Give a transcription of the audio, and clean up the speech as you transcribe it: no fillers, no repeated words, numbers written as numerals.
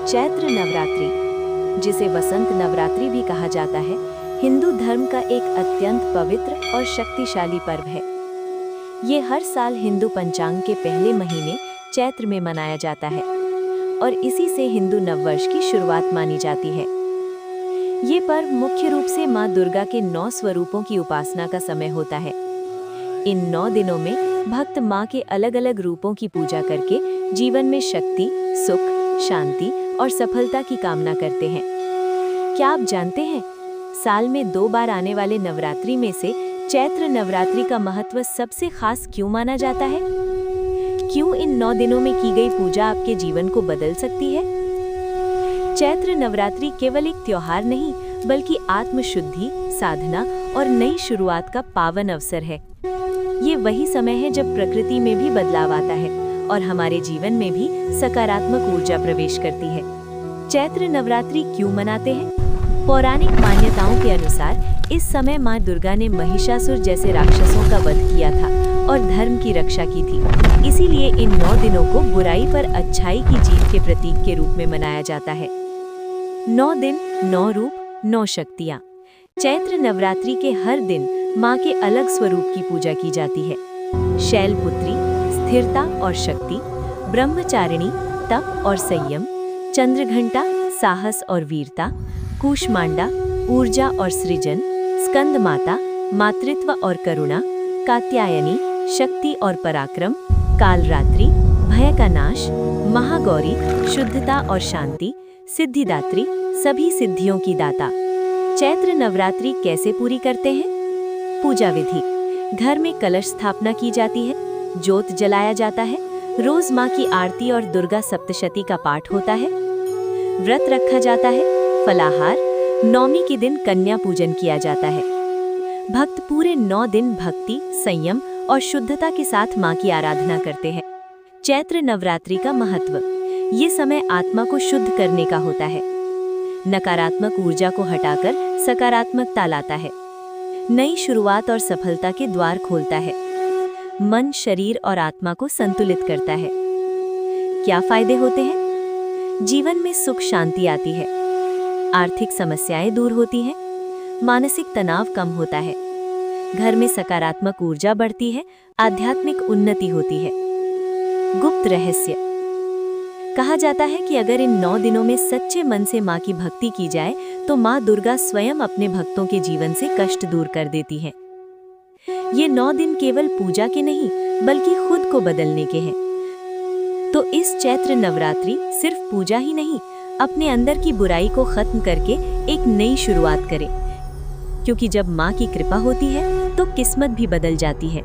चैत्र नवरात्रि, जिसे वसंत नवरात्रि भी कहा जाता है, हिंदू धर्म का एक अत्यंत पवित्र और शक्तिशाली पर्व है। ये हर साल हिंदू पंचांग के पहले महीने चैत्र में मनाया जाता है और इसी से हिंदू नववर्ष की शुरुआत मानी जाती है। ये पर्व मुख्य रूप से माँ दुर्गा के 9 स्वरूपों की उपासना का समय होता है। इन 9 दिनों में भक्त माँ के अलग अलग रूपों की पूजा करके जीवन में शक्ति, सुख, शांति और सफलता की कामना करते हैं। क्या आप जानते हैं, साल में 2 बार आने वाले नवरात्रि में से चैत्र नवरात्रि का महत्व सबसे खास क्यों माना जाता है? क्यों इन 9 दिनों में की गई पूजा आपके जीवन को बदल सकती है? चैत्र नवरात्रि केवल एक त्योहार नहीं, बल्कि आत्मशुद्धि, साधना और नई शुरुआत का पावन अवसर है। ये वही समय है जब प्रकृति में भी बदलाव आता है और हमारे जीवन में भी सकारात्मक ऊर्जा प्रवेश करती है। चैत्र नवरात्रि क्यों मनाते हैं? पौराणिक मान्यताओं के अनुसार इस समय माँ दुर्गा ने महिषासुर जैसे राक्षसों का वध किया था और धर्म की रक्षा की थी। इसीलिए इन 9 दिनों को बुराई पर अच्छाई की जीत के प्रतीक के रूप में मनाया जाता है। 9 दिन, 9 रूप, 9 शक्तियाँ। चैत्र नवरात्रि के हर दिन माँ के अलग स्वरूप की पूजा की जाती है। शैलपुत्री, स्थिरता और शक्ति; ब्रह्मचारिणी, तप और संयम; चंद्रघंटा, साहस और वीरता; कूष्मांडा, ऊर्जा और सृजन; स्कंद माता, मातृत्व और करुणा; कात्यायनी, शक्ति और पराक्रम; कालरात्रि, भय का नाश; महागौरी, शुद्धता और शांति; सिद्धिदात्री, सभी सिद्धियों की दाता। चैत्र नवरात्रि कैसे पूरी करते हैं? पूजा विधि: घर में कलश स्थापना की जाती है, ज्योत जलाया जाता है, रोज माँ की आरती और दुर्गा सप्तशती का पाठ होता है, व्रत रखा जाता है, फलाहार; नौमी के दिन कन्या पूजन किया जाता है। भक्त पूरे 9 दिन भक्ति, संयम और शुद्धता के साथ माँ की आराधना करते हैं। चैत्र नवरात्रि का महत्व: ये समय आत्मा को शुद्ध करने का होता है, नकारात्मक ऊर्जा को हटाकर सकारात्मकता लाता है, नई शुरुआत और सफलता के द्वार खोलता है, मन, शरीर और आत्मा को संतुलित करता है। क्या फायदे होते हैं? जीवन में सुख शांति आती है, आर्थिक समस्याएं दूर होती हैं, मानसिक तनाव कम होता है, घर में सकारात्मक ऊर्जा बढ़ती है, आध्यात्मिक उन्नति होती है। गुप्त रहस्य: कहा जाता है कि अगर इन 9 दिनों में सच्चे मन से माँ की भक्ति की जाए तो माँ दुर्गा स्वयं अपने भक्तों के जीवन से कष्ट दूर कर देती हैं। ये 9 दिन केवल पूजा के नहीं, बल्कि खुद को बदलने के हैं। तो इस चैत्र नवरात्रि सिर्फ पूजा ही नहीं, अपने अंदर की बुराई को खत्म करके एक नई शुरुआत करें, क्योंकि जब माँ की कृपा होती है तो किस्मत भी बदल जाती है।